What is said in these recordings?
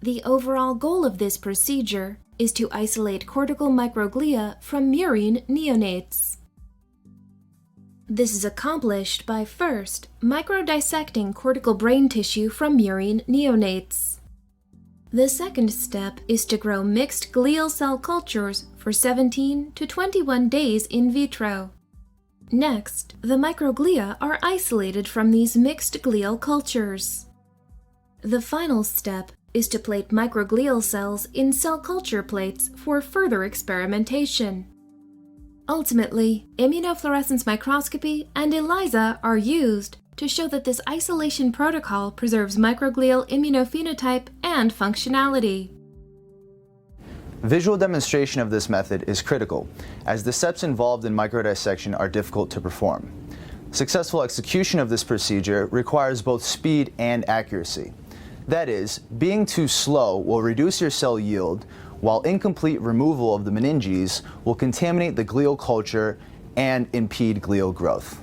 The overall goal of this procedure is to isolate cortical microglia from murine neonates. This is accomplished by first microdissecting cortical brain tissue from murine neonates. The second step is to grow mixed glial cell cultures for 17 to 21 days in vitro. Next, the microglia are isolated from these mixed glial cultures. The final step is to plate microglial cells in cell culture plates for further experimentation. Ultimately, immunofluorescence microscopy and ELISA are used to show that this isolation protocol preserves microglial immunophenotype and functionality. Visual demonstration of this method is critical, as the steps involved in microdissection are difficult to perform. Successful execution of this procedure requires both speed and accuracy. That is, being too slow will reduce your cell yield, while incomplete removal of the meninges will contaminate the glial culture and impede glial growth.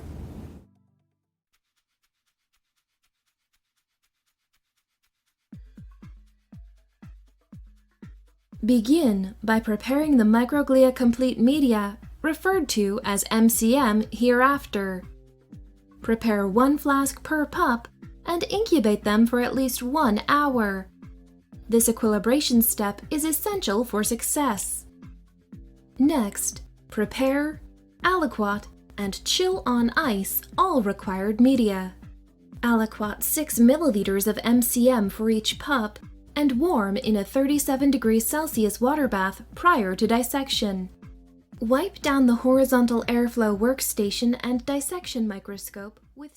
Begin by preparing the microglia complete media, referred to as MCM hereafter. Prepare 1 flask per pup and incubate them for at least 1 hour. This equilibration step is essential for success. Next, prepare, aliquot, and chill on ice all required media. Aliquot 6 milliliters of MCM for each pup and warm in a 37°C water bath prior to dissection. Wipe down the horizontal airflow workstation and dissection microscope with